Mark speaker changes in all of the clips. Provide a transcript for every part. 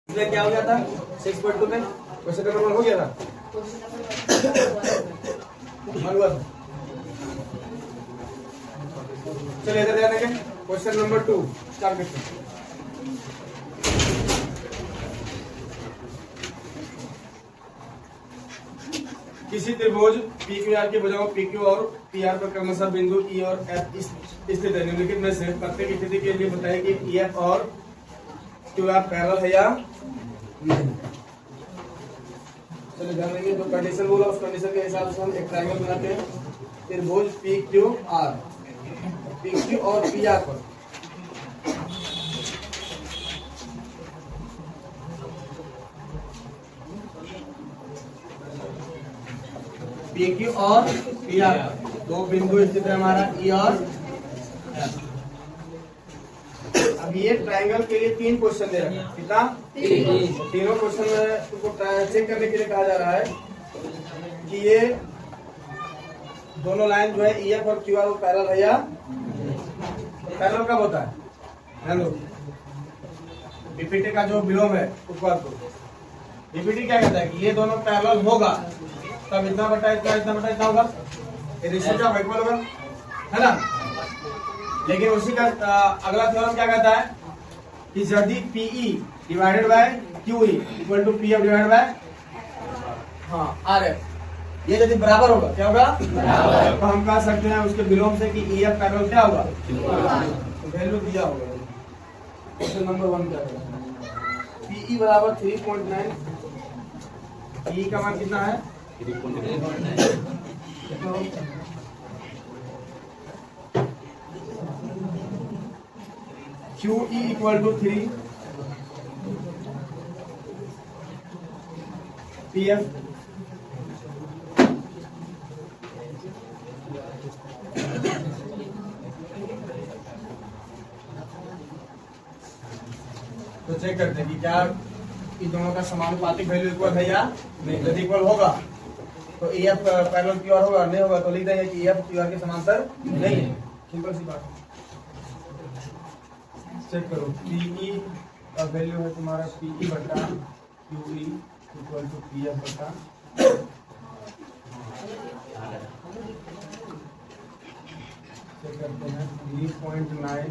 Speaker 1: इसलिए क्या हो गया था 6.2 में क्वेश्चन नंबर 1 हो गया था। हुआ था। चलिए इधर ध्यान देंगे क्वेश्चन नंबर 2 स्टार्ट करते हैं। किसी त्रिभुज PQR की भुजाओं PQ और PR पर क्रमशः बिंदु E और F स्थित है। निम्नलिखित में से प्रत्येक स्थिति के लिए बताइए कि EF और QR पैरेलल है या नहीं। चलिए ध्यान देंगे जो कंडीशन बोला उस कंडीशन के हिसाब से हम एक ट्रायंगल बनाते हैं। त्रिभुज PQ और PR पर PQ और PR दो बिंदु स्थित है हमारा E और F। अब ये ट्रायंगल के लिए 3 क्वेश्चन दे रखा है। कितना? तीनों क्वेश्चन में तुमको चेक करने के लिए कहा जा रहा है कि ये दोनों लाइन जो है EF और QR पैरेलल है या पैरेलल कब होता है? हेलो बीपीटी का जो विलोम है उसको बीपीटी क्या कहता है कि ये दोनों पैरेलल होगा तब इतना बटा इतना होगा, ये रेशियो क्या इक्वल होगा, है ना। लेकिन उसी का अगला थ्योरम क्या कहता है कि यदि PE divided by QE equal to PF divided by RF ये यदि बराबर होगा, क्या होगा बराबर, तो हम कह सकते हैं उसके विलोम से कि EF पैरेलल क्या होगा, वैल्यू दिया होगा। क्वेश्चन नंबर 1 क्या है? PE बराबर 3.9, PE का मान कितना है 3.9। QE इक्वल टू 3, PF तो चेक करते हैं कि क्या इन दोनों का समानुपातिक वैल्यू इक्वल है या नहीं। यदि इक्वल होगा तो EF पैरेलल QR होगा, नहीं होगा तो लिख देंगे कि EF QR के समांतर नहीं है। सिंपल सी बात। चेक करो PE का वैल्यू है तुम्हारा PE बटा QE इक्वल टू PF बटा चेक करते हैं 3.9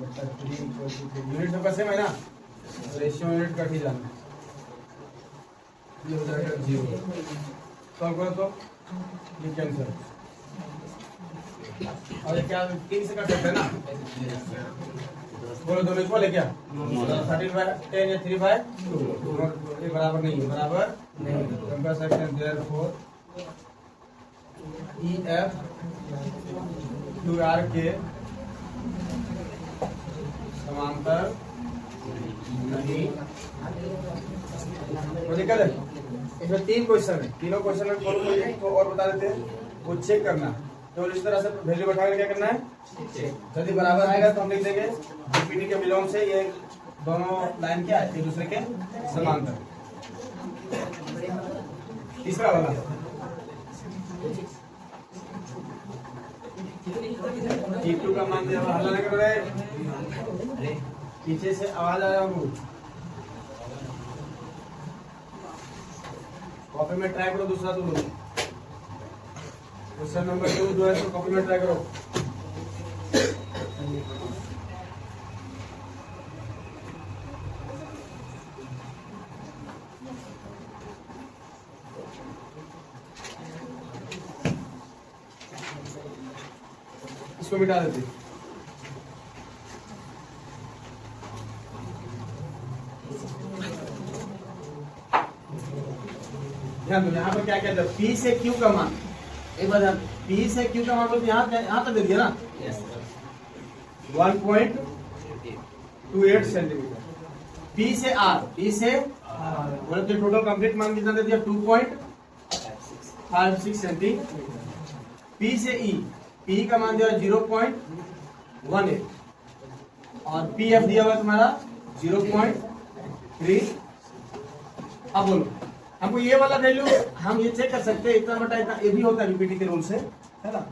Speaker 1: बटा 3 इक्वल टू 3। यूनिट तो कैसे में ना रेशियो यूनिट कट ही जाना, ये हो जाएगा 0। सॉल्व करो तो ये कैंसर और ये क्या 3 से कट सकते हैं ना, बोलो दोनों इक्वल है क्या 13/10 या 3/2 ये बराबर नहीं है, बराबर नहीं है। हम कह सकते हैं देयरफॉर EF QR के समांतर नहीं। है इसमें 3 क्वेश्चन है, तीनों क्वेश्चन में तो और बता देते हैं वो चेक करना। तो इस तरह से वैल्यू बैठाकर क्या करना है, यदि बराबर आएगा तो हम लिख देंगे बीपीटी के विलोम से ये दोनों लाइन क्या है एक दूसरे के समांतर। तीसरा वाला T2 का मान दिया, हल्ला नहीं कर रहे, पीछे से आवाज आ रहा हूँ। कॉपी में ट्राई करो, दूसरा तो लो। क्वेश्चन नंबर 2 जो है तो कॉपी में ट्राई करो। इसको मिटा देते। ध्यान दो यहाँ पर क्या कहते हैं P से Q का मान, एक बार P से Q का मान तो यहाँ तक दे दिया ना 1.28 सेंटीमीटर। P से R, P से मतलब जो टोटल कंप्लीट मान कितना दे दिया 2.56 सेंटीमीटर। P से E, P का मान दिया 0.18 और PF दिया हुआ तुम्हारा 0.3। अब बोलो हमको ये वाला वैल्यू हम ये चेक कर सकते हैं, इतना बटा इतना ये भी होता है बीपीटी के रूल से, है ना।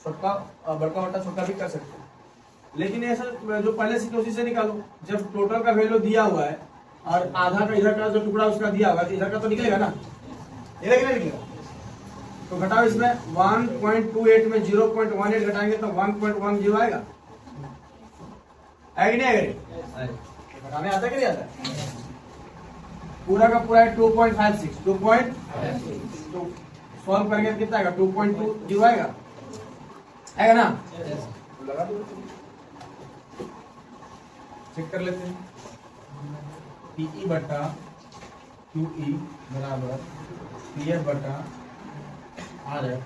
Speaker 1: छोटा बड़का बटा छोटा भी कर सकते हैं, लेकिन ऐसा जो पहले से उसी से निकालो। जब टोटल का वैल्यू दिया हुआ है और आधा का इधर का जो टुकड़ा उसका दिया होगा, इधर का तो निकलेगा ना, इधर नहीं निकलेगा। तो घटाओ इसमें 1.28 में 0.18 घटाएंगे तो 1.10 आएगा, है कि नहीं आएगा? घटाने आता कि नहीं आता? पूरा का पूरा है 2.56, 2.2 सॉल्व करेंगे तो कितना आएगा? 2.20 आएगा, आएगा ना? लगा दो, चेक कर लेते हैं। PE बटा QE बराबर PF बटा RF।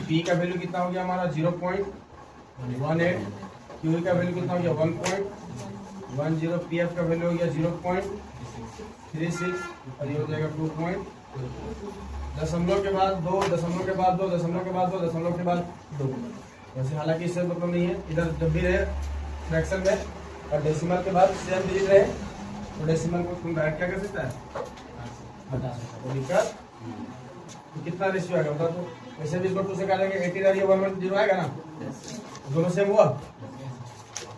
Speaker 1: P का वैल्यू कितना हो गया हमारा? 0.18, QE का वैल्यू कितना हो गया? 1.10, PF का वैल्यू हो गया 0.36 और ये हो जाएगा 2. दशमलव के बाद 2, दशमलव के बाद 2, दशमलव के बाद 2, दशमलव के बाद 2। वैसे हालांकि इससे मतलब नहीं है, इधर जब भी रहे फ्रैक्शन में और डेसिमल के बाद सेम डिजिट रहे तो डेसिमल को तुम डायरेक्ट क्या कर सकता है? हटा सकता है। दिक्कत तो कितना रेशियो आएगा बता दो। वैसे भी इसको 2 से काटेंगे, 18 और ये 110 आएगा ना, दोनों सेम हुआ।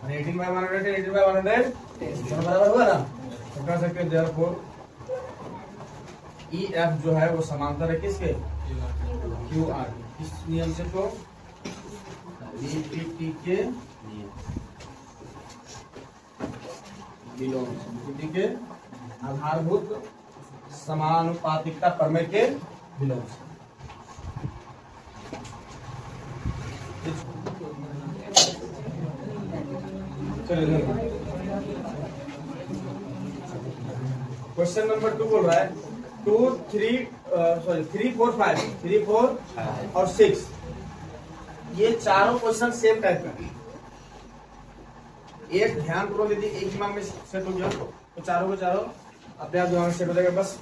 Speaker 1: 18/100, 18/100 दोनों बराबर हुआ ना, तो कह सकते हैं देयरफॉर EF जो है वो समांतर है किसके? QR। इस नियम से तो VPT के VPT के आधारभूत समानुपातिकता प्रमेय के विलोम से। चलिए क्वेश्चन नंबर 2 बोल रहा है 2, 3, 3, 4, 5, 3, 4 और 6, ये चारों क्वेश्चन सेम टाइप का। एक ध्यान पूर्वक यदि एक दिमाग में सेट हो गया तो चारों को चारों अपने आप दिमाग में सेट हो जाएगा। बस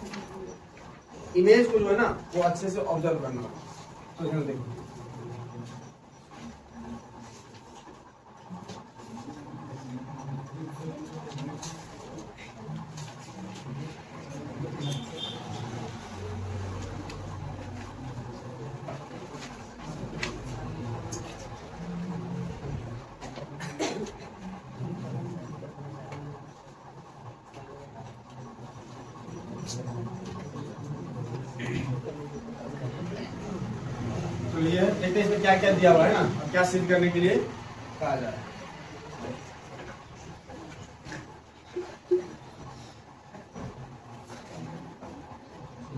Speaker 1: इमेज को जो है ना वो अच्छे से ऑब्जर्व करना। तो देखो तो ये देखते हैं इसमें क्या क्या दिया हुआ है ना, क्या सिद्ध करने के लिए कहा जा रहा है।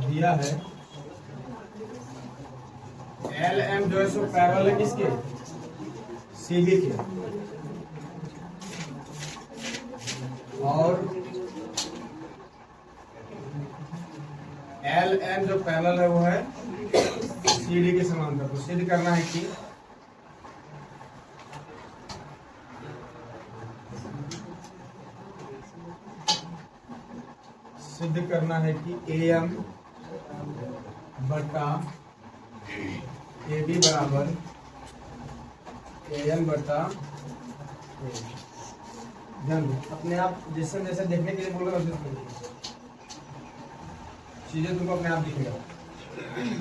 Speaker 1: दिया है LM जो है सो पैरेलल है किसके? CB के, और LM जो पैरेलल है वो है CD के समांतर। तो सिद्ध करना है कि AM बटा AB बराबर AM बटा ध्यान दो, अपने आप जैसे जैसे देखने के लिए बोल रहे हो चीजें तुमको अपने आप दिखेगा।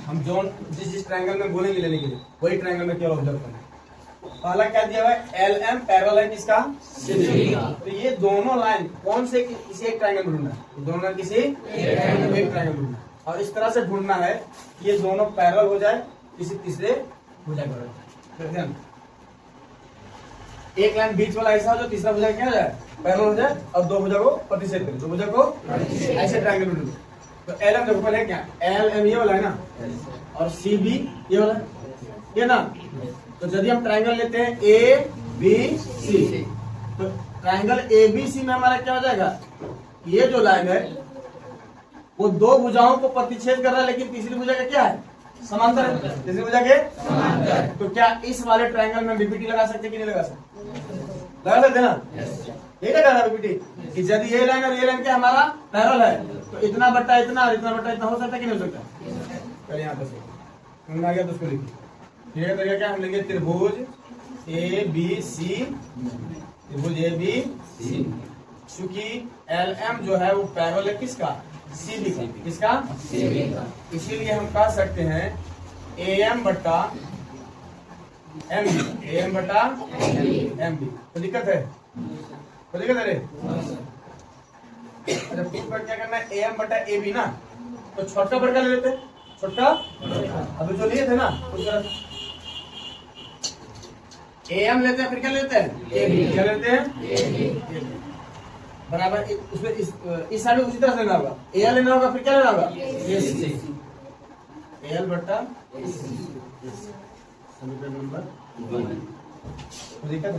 Speaker 1: हम जोन जिस ट्रायंगल में बोलेंगे लेने के लिए वही ट्रायंगल में केवल ऑब्जर्व करना है। पहला क्या दिया हुआ है? LM पैरेलल है किसका? CD का। तो ये दोनों लाइन कौन से किसी एक ट्रायंगल में ढूंढना है, दोनों लाइन किसी एक ट्रायंगल में ढूंढना है, और इस तरह से ढूंढना है कि ये दोनों पैरेलल हो जाए किसी तीसरे भुजा को। एक लाइन बीच वाला ऐसा हो जो तीसरा भुजा क्या हो जाए? पैरेलल हो जाए, और दो भुजा को प्रतिच्छेद करे, दो भुजा को ऐसे ट्रायंगल में ढूंढो। तो LM देखो पहले क्या, LM ये वाला है ना, और CB ये वाला ये ना। तो यदि हम ट्रायंगल लेते हैं ABC, तो ट्रायंगल ABC में हमारा क्या हो जाएगा? ये जो लाइन है वो दो भुजाओं को प्रतिच्छेद कर रहा है, लेकिन तीसरी भुजा का क्या है? समांतर है। तीसरी भुजा के समांतर। तो क्या इस वाले ट्रायंगल में BPT लगा सकते कि नहीं लगा सकते? लगा सकते ना? यही लगा BPT कि यदि ये लाइन और ये लाइन क्या हमारा पैरेलल है तो इतना बट्टा इतना और इतना बट्टा इतना हो सकता है कि नहीं हो सकता? चलिए यहाँ पे समझ आ गया तो उसको लिखिए। ये तरीका क्या हम लेंगे? त्रिभुज ABC, त्रिभुज ABC, चूंकि LM जो है वो पैरेलल है किसका? CB का। किसका? CB का। इसीलिए हम कह सकते हैं AM बटा MB, AM बटा MB। तो दिक्कत है? तो दिक्कत है रे? अच्छा प्रूफ पर क्या करना है, AM बटा AB ना, तो छोटा बड़का ले लेते हैं, छोटा अभी जो लिए थे ना AM लेते हैं, फिर क्या लेते हैं AB, क्या लेते हैं AB बराबर उसमें इस साइड में उसी तरह से लेना होगा, AL लेना होगा, फिर क्या लेना होगा AC, AL बटा समीकरण नंबर 1। दिक्कत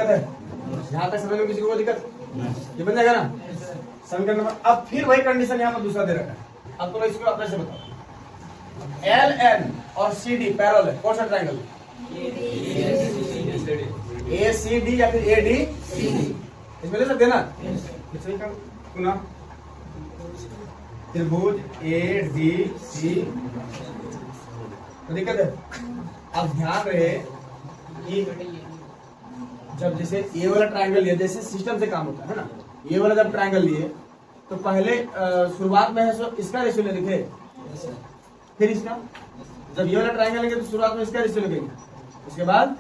Speaker 1: है यहाँ तक समझ में किसी को दिक्कत, ये बन जाएगा ना समीकरण नंबर। अब फिर वही कंडीशन यहाँ पर दूसरा दे रखा है, अब तो इसको अपने से बताओ, LN और CD पैरेलल है, कौन सा ट्रायंगल, ACD या फिर ADCD, इसमें ले सकते हैं ना, सुना त्रिभुज ADC, तो दिक्कत है। अब ध्यान रहे कि जब जैसे ये वाला ट्रायंगल लिए, जैसे सिस्टम से काम होता है ना, ये वाला जब ट्रायंगल लिए तो पहले शुरुआत में है सो इसका रेशियो ले लिखे, फिर इसका, जब ये वाला ट्रायंगल लेंगे तो शुरुआत में इसका रेशियो लिखेंगे, उसके बाद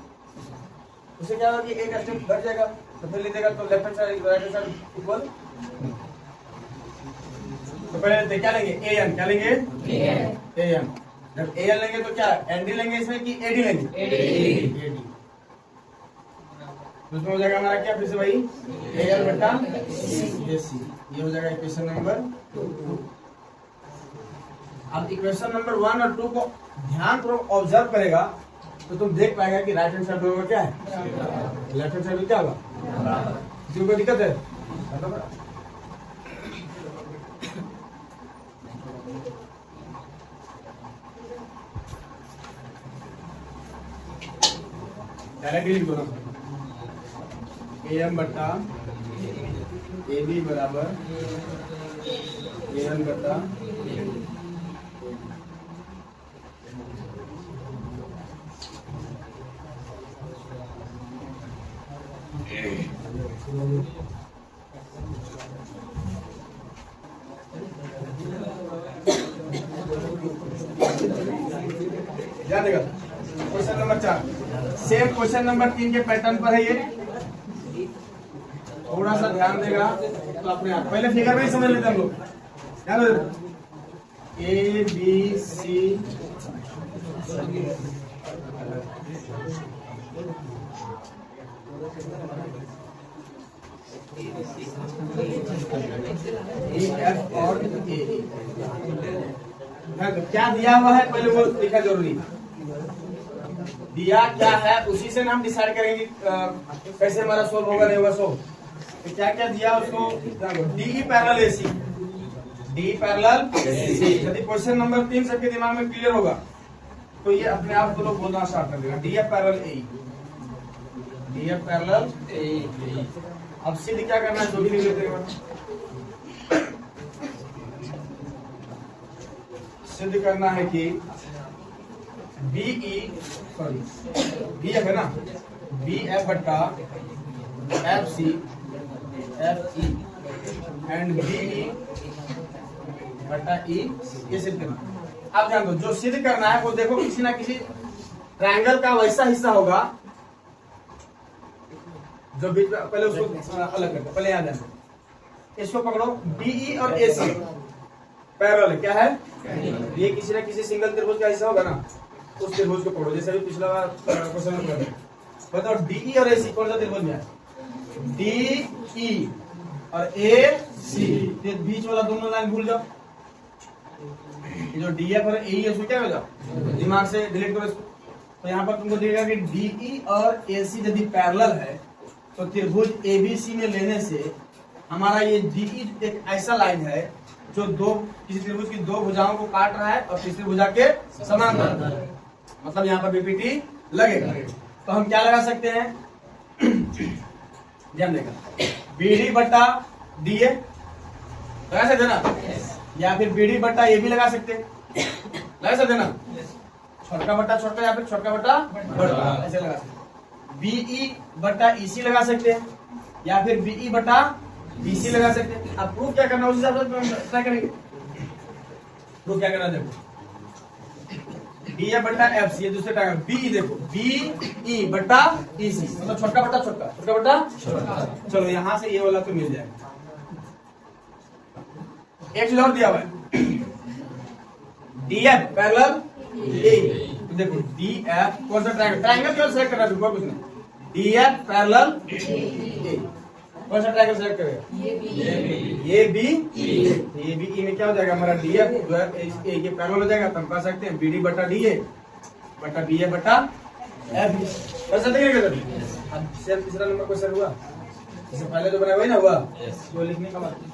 Speaker 1: उससे क्या होगा कि एक स्टेप घट जाएगा, तो फिर लिखेगा तो left hand side right hand side equal, तो पहले क्या लेंगे AN, क्या लेंगे AN, जब AN लेंगे तो क्या ND लेंगे इसमें कि AD लेंगे, AD तो उसमें हो जाएगा हमारा क्या, फिर से वही AL बटा AC, ये हो जाएगा इक्वेशन नंबर 2। अब इक्वेशन नंबर 1 और 2 को ध्यानपूर्वक ऑब्जर्व करेगा तो तुम देख पाएगा कि राइट हैंड साइड होगा क्या है, लेफ्ट हैंड साइड में क्या होगा, किसी को दिक्कत है, डायरेक्टली लिख दो ना, AM बटा AB बराबर AN बटा ध्यान देगा। Question number 4 same question number 3 के पैटर्न पर है ये, थोड़ा सा ध्यान देगा तो अपने आप, पहले फिगर में ही समझ लेते हम लोग, ध्यान दो ABC EF और AE, क्या दिया हुआ है पहले वो लिखा जरूरी, दिया क्या है उसी से हम डिसाइड करेंगे कैसे हमारा सोल्व होगा नहीं होगा सोल्व। तो क्या क्या दिया उसको, DE parallel AC, DE parallel AC, यदि क्वेश्चन नंबर 3 सबके दिमाग में क्लियर होगा तो ये अपने आप तो लोग बोलना स्टार्ट कर देगा, DF parallel AE, DF parallel AE। अब सीधे क्या करना है, जो भी लिख लेते हैं, सिद्ध करना है कि BF है ना, BF बटा FC FE एंड BE बटा E, ये सिद्ध करना। अब ध्यान दो, जो सिद्ध करना है वो देखो किसी ना किसी ट्रायंगल का वैसा हिस्सा होगा जो बीच में, पहले उसको अलग करते, पहले याद है, इसको पकड़ो, BE और AC पैरेलल है, क्या है ये किसी ना किसी सिंगल त्रिभुज का हिस्सा होगा ना, उस त्रिभुज को पकड़ो, जैसे अभी पिछला बार क्वेश्चन में कर बताओ DE और AC कौन सा त्रिभुज में है, DE और AC, बीच वाला दोनों लाइन भूल जाओ, ये जो DF और AE है उसको क्या हो जाओ, दिमाग से डिलीट करो इसको। तो यहाँ पर तुमको दिखेगा कि DE और AC यदि पैरेलल है तो त्रिभुज ABC में लेने से हमारा ये DE एक ऐसा लाइन है जो किसी त्रिभुज की दो भुजाओं को काट रहा है और तीसरी भुजा के समांतर, मतलब यहाँ पर BPT लगेगा। तो हम क्या लगा सकते हैं, ध्यान देगा, BD बटा DA लगा सकते ना, या फिर BD बटा AB लगा सकते हैं, लगा सकते ना, छोटा बटा छोटा या फिर छोटा बटा बड़ा, ऐसे लगा सकते। BE बटा EC लगा सकते हैं या फिर BE बटा BC लगा सकते हैं। अब प्रूफ क्या करना उस हिसाब से ट्राई करेंगे। प्रूफ क्या करना, देखो डी एफ बट्टा एफ सी, ये दूसरे ट्रायंगल बी देखो बी ई बट्टा ई सी, मतलब छोटा बट्टा छोटा, छोटा बट्टा छोटा। चलो यहां से ये वाला तो मिल जाएगा। एक चीज और दिया हुआ है डी एफ पैरेलल ए, तो देखो डी एफ कौन सा ट्रायंगल, ट्रायंगल केवल सेलेक्ट करना है, कुछ नहीं। डी एफ पैरेलल ए, कौन सा ट्रायंगल सेलेक्ट करेगा, ये बी ई में क्या हो जाएगा हमारा डी एफ जो है ए के पैरेलल हो जाएगा, तो हम कह सकते हैं बी डी बटा डी ए बटा बी ए बटा एफ बी। कर सकते हैं क्या? अब सेम तीसरा नंबर क्वेश्चन हुआ, इससे पहले जो बनाया हुआ है ना हुआ, वो लिखने का मतलब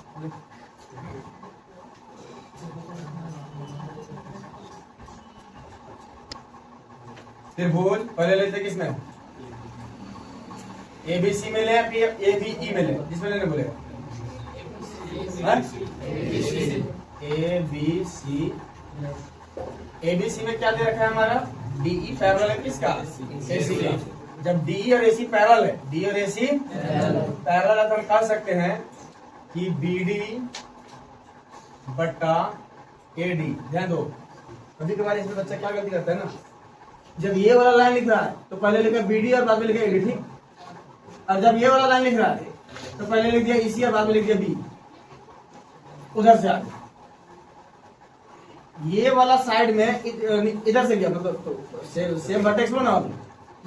Speaker 1: त्रिभुज पहले लेते किसमें, ए बी सी में ले ए बी ई में ले, जिसमें लेने बोलेगा A B C. A B C में क्या दे रखा है हमारा डीई पैरेलल है किसका, एसी का। जब डीई और एसी पैरेलल है, डी और एसी पैरेलल है, तो हम कह सकते हैं कि बीडी बट्टा एडी। ध्यान दो, कभी कभार इसमें बच्चा क्या गलती करता है ना, जब ये वाला लाइन लिख रहा है तो पहले लिखा बीडी और बाद में लिखा एडी, ठीक। और जब ये वाला लाइन लिख रहा है तो पहले लिख दिया इसी और बाद में लिख दिया बी, उधर से आगे। ये वाला साइड में इधर से गया, मतलब सेम वर्टेक्स लो ना,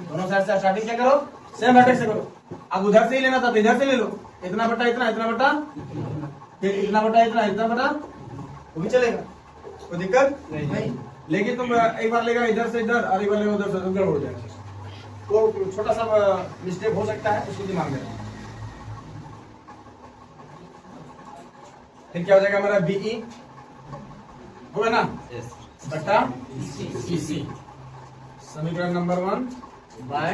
Speaker 1: दोनों साइड से स्टार्टिंग क्या करो, सेम वर्टेक्स से करो। अब उधर से ही लेना था तो इधर से ले लो, इतना बटा इतना, इतना बटा फिर इतना बटा इतना, इतना बटा, वो भी चलेगा, कोई दिक्कत नहीं। लेकिन तुम एक बार लेगा इधर से इधर और एक बार लेगा उधर से, गड़बड़ हो जाएगा। तो छोटा सा मिस्टेक हो सकता है, उसको दिमाग में। फिर क्या हो जाएगा हमारा बीई होगा ना बट्टा ईसी, समीकरण नंबर 1 बाय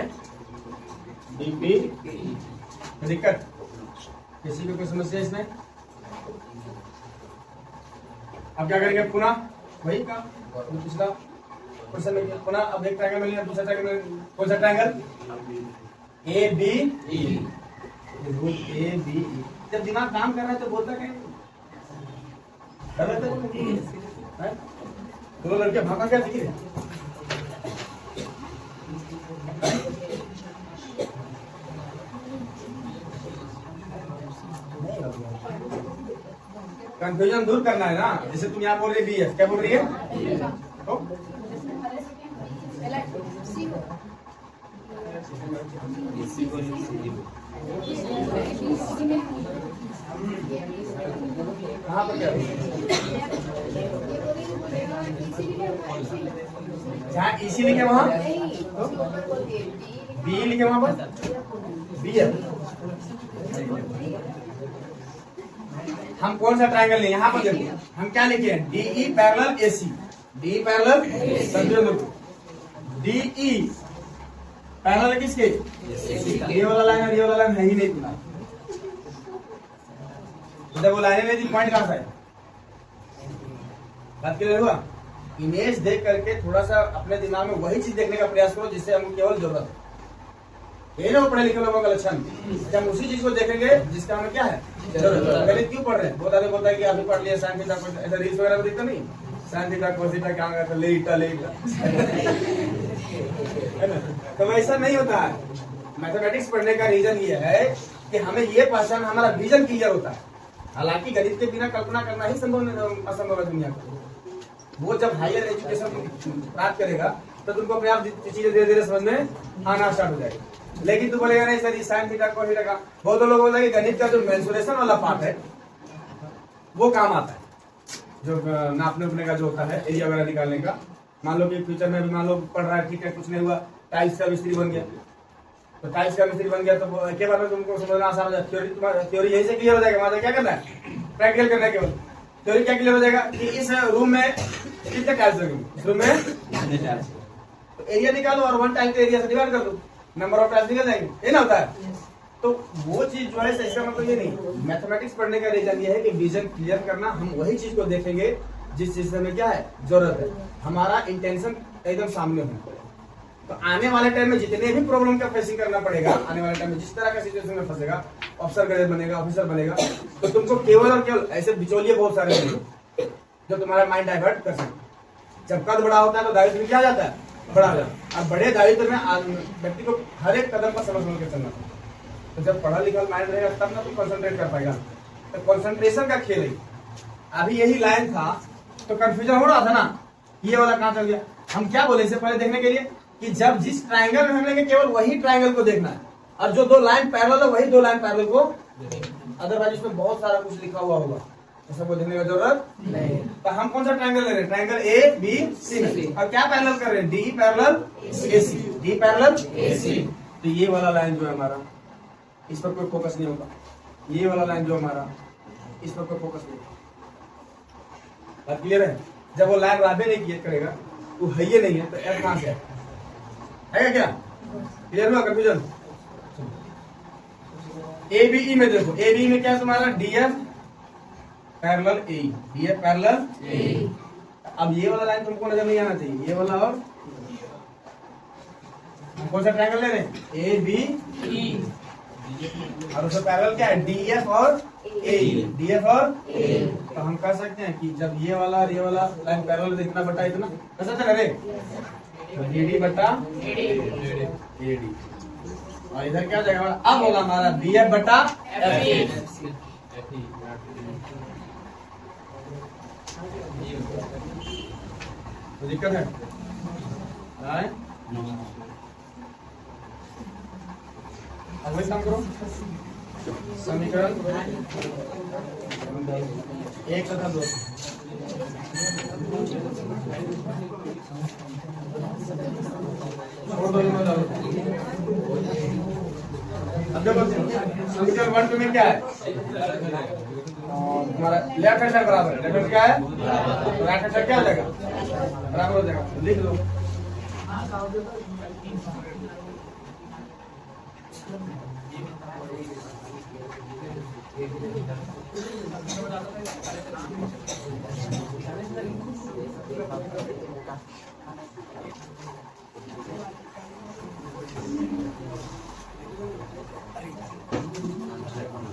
Speaker 1: डीपी। दिक्कत किसी को कोई समस्या इसमें? अब क्या करेंगे, पुनः वही काम पिछला क्वेश्चन में, पुनः अब एक ट्रायंगल मिलेगा, दूसरा ट्रायंगल, कौन सा triangle A B E. A B E, जब दिमाग काम कर रहा है तो बोलता क्या है, दो लड़के भागा क्या दिखी है? कंफ्यूजन दूर करना है ना, जैसे तुम यहाँ बोल रही बी है, क्या बोल रही है तो? कहाँ पर क्या जहाँ इसी लिखे वहाँ बी लिखे वहाँ पर बी है। हम कौन सा ट्रायंगल लें, यहाँ पर देखो हम क्या लिखे हैं, DE parallel AC, D parallel DE parallel किसके, ये वाला लाइन और ये वाला लाइन है ही नहीं तुम्हारा, तो जब वो लाइन नहीं थी पॉइंट कहाँ से है, बात क्लियर हुआ। इमेज देख करके थोड़ा सा अपने दिमाग में वही चीज देखने का प्रयास करो जिससे हमको केवल जरूरत है। ये ना पढ़े लिखे लोगों का लक्षण, जब हम उसी चीज को देखेंगे जिसका हमें क्या है जरूरत। पहले क्यों पढ़ रहे हैं, बहुत आदमी बोलता है कि अभी पढ़ लिया साइन थीटा, ऐसा रील्स वगैरह दिखता नहीं, साइन थीटा कोस थीटा क्या होगा, लेटा लेटा तो वैसा नहीं होता है। मैथमेटिक्स पढ़ने का रीजन ये है कि हमें ये पहचान, हमारा विजन क्लियर होता है। हालांकि गणित के बिना कल्पना करना ही असंभव है दुनिया का। वो जब हायर एजुकेशन प्राप्त करेगा तो तुमको अपने आप चीजें धीरे धीरे समझ में आना स्टार्ट हो जाएगी। लेकिन तू बोलेगा नहीं sir sine theta cos theta का, बहुत लोग बोलते हैं कि गणित का जो मेंसुरेशन वाला पार्ट है वो काम आता है, जो नापने उपने का जो होता है, एरिया वगैरह निकालने का। मान लो कि फ्यूचर में भी मान लो पढ़ रहा है, ठीक है, कुछ नहीं हुआ, टाइल्स का मिस्त्री बन गया, तो टाइल्स का मिस्त्री बन गया तो एक बार में तुमको समझना आसान हो जाए। थ्योरी यही से क्लियर हो जाएगा, वहां क्या करना है, प्रैक्टिकल करना है केवल। थ्योरी क्या क्लियर हो जाएगा कि इस रूम में कितने टाइल्स लगेंगे, इस रूम में तो एरिया निकालो और 1 टाइल के एरिया से डिवाइड कर दो, नंबर ऑफ टाइल्स निकल जाएंगे, ये ना होता है। तो वो चीज जो है इसका मतलब ये नहीं। मैथमेटिक्स पढ़ने का रीजन ये है कि विजन क्लियर करना, हम वही चीज को देखेंगे जिस चीज में क्या है जरूरत है, हमारा इंटेंशन एकदम सामने हो। तो आने वाले टाइम में जितने भी प्रॉब्लम का फेसिंग करना पड़ेगा, आने वाले टाइम में जिस तरह का सिचुएशन में फंसेगा, अफसर ग्रेड बनेगा, ऑफिसर बनेगा, तो तुमको केवल और केवल ऐसे बिचौलिए बहुत सारे हैं जो तुम्हारा माइंड डाइवर्ट कर सकते। जब कद बड़ा होता है तो दायित्व क्या जाता है, बड़ा हो जाता है। अब बड़े दायित्व में व्यक्ति को हर एक कदम पर समझ के चलना। तो जब पढ़ा लिखा माइंड रहेगा तब ना तो कंसंट्रेट कर पाएगा। तो कंसंट्रेशन का खेल है। अभी यही लाइन था तो कंफ्यूजन हो रहा था ना, ये वाला कहां चल गया। हम क्या बोले इससे पहले देखने के लिए कि जब जिस ट्रायंगल में हम लेंगे केवल वही ट्रायंगल को देखना है, और जो दो लाइन पैरेलल है वही दो लाइन पैरेलल को, अदरवाइज इसमें बहुत सारा कुछ लिखा हुआ होगा, ऐसा को देखने की जरूरत नहीं। तो हम कौन सा ट्रायंगल ले रहे हैं, ट्रायंगल ए बी सी, और क्या पैरेलल कर रहे हैं, D parallel A C, D parallel A C. तो ये वाला लाइन जो है हमारा, इस पर कोई फोकस नहीं होगा। ये वाला लाइन जो हमारा, इस पर कोई फोकस नहीं होगा। बात क्लियर है। जब वो लाइन राबे नहीं किया करेगा तो है ये नहीं है, तो एफ कहां से है क्या, क्लियर हुआ कंफ्यूजन। ए बी ई में देखो, ए बी में क्या है तुम्हारा, डी एफ पैरेलल ए, डी एफ पैरेलल ए। अब ये वाला लाइन तुमको नजर नहीं आना चाहिए, ये वाला, और कौन सा ट्रायंगल ले रहे हैं, ए बी ई, और उसका पैरेलल क्या है, डी एफ और ए, डी एफ और ए। तो हम कह सकते हैं कि जब ये वाला और ये वाला लाइन पैरेलल है, इतना बटा इतना, कैसा था रे, डी डी बटा ए डी, और इधर क्या जाएगा, अब होगा हमारा बी एफ बटा एफ। तो दिक्कत है, अब वही काम करो, समीकरण एक तथा दो, अब देखो समीकरण 1 2 में क्या है, हमारा लेफ्ट हैंड साइड बराबर है, लेफ्ट हैंड क्या है, राइट हैंड साइड क्या हो जाएगा, बराबर हो जाएगा। लिख लो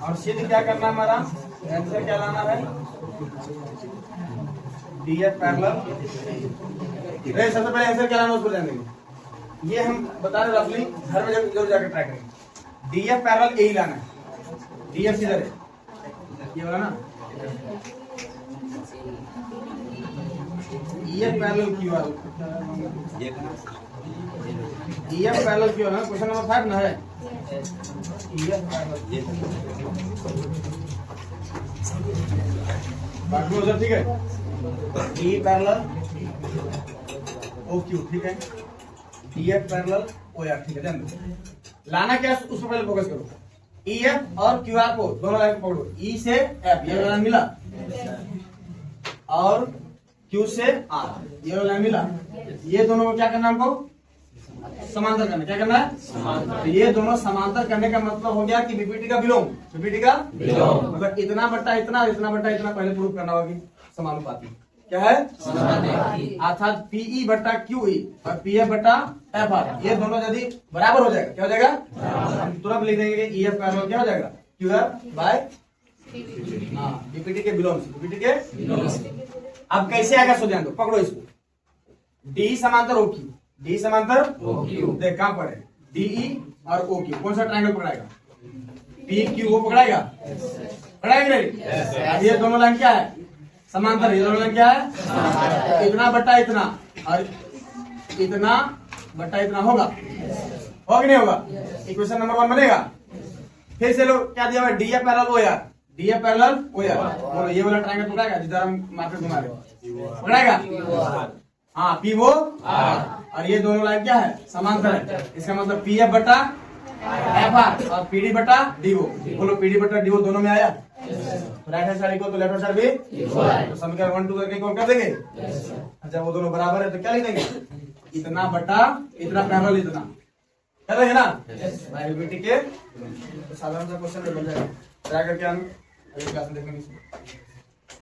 Speaker 1: और सीधे क्या करना, हमारा आंसर क्या लाना है, डी एफ पैरेलल। सबसे पहले आंसर क्या लाना उस पर ध्यान देंगे। ये हम बता रहे रफली, घर में जरूर जाकर ट्राई करेंगे। डी एफ पैरेलल ए ही लाना है, डी एफ इधर है, ये वाला ना, E F parallel Q R, E F parallel Q R, question number 5 ना है, ई एफ पैरेलल, बाकी उधर ठीक है, ई पैरेलल ओ क्यू, ठीक है, D F parallel O R, ठीक है। ध्यान दो, लाना क्या उस पर पहले फोकस करो। ई एफ और क्यू आर को दोनों लाइन पकड़ो, ई से एफ ये लाइन मिला, और क्यू से आर ये लाइन मिला, ये दोनों को क्या करना, हमको समांतर करना। क्या करना है, समांतर। तो ये दोनों समांतर करने का मतलब हो गया कि बीपीटी का विलोम, बीपीटी का विलोम मतलब इतना बट्टा इतना और इतना बट्टा इतना पहले प्रूव करना होगी, समानुपाती। क्या है, अर्थात पीई बट्टा क्यूई और पीएफ बट्टा एफ आर, ये दोनों यदि बराबर हो जाएगा, क्या हो जाएगा, हम तुरंत लिख देंगे ई एफ पैरेलल क्या हो जाएगा, क्यू आर बाय बीपीटी के विलोम से, बीपीटी के विलोम से। अब कैसे आएगा सो ध्यान दो, पकड़ो इसको, डी समांतर ओ क्यू, डी समांतर ओ क्यू, देख कहां पर है, डीई और ओ क्यू, कौन सा ट्रायंगल पकड़ाएगा, पी क्यू वो पकड़ाएगा, पकड़ाएगा नहीं। ये दोनों लाइन क्या है, समांतर, ये दोनों लाइन क्या है, इतना बट्टा इतना और इतना बट्टा इतना होगा, होगा कि नहीं होगा, इक्वेशन नंबर 1 बनेगा। फिर से लोग क्या दिया हुआ, D F parallel O R, D F parallel O R, बोलो ये वाला ट्रायंगल पकड़ाएगा जिधर हम मार्कर घुमा रहे, पकड़ाएगा, हाँ पी वो आर, और ये दोनों लाइन क्या है, समांतर है, इसका मतलब पी एफ बटा एफ आर और पीडी बटा डीओ, बोलो पीडी बटा डीओ दोनों में आया, राइट हैंड साइड को तो लेफ्ट हैंड साइड भी, तो समीकरण 1 2 करके कौन कर देंगे, अच्छा वो दोनों बराबर है तो क्या लिख देंगे, इतना बटा इतना पैरेलल इतना, कर देंगे ना, के साधारण सा क्वेश्चन बन जाएगा, ट्राई करके हम अगली क्लास में देखेंगे।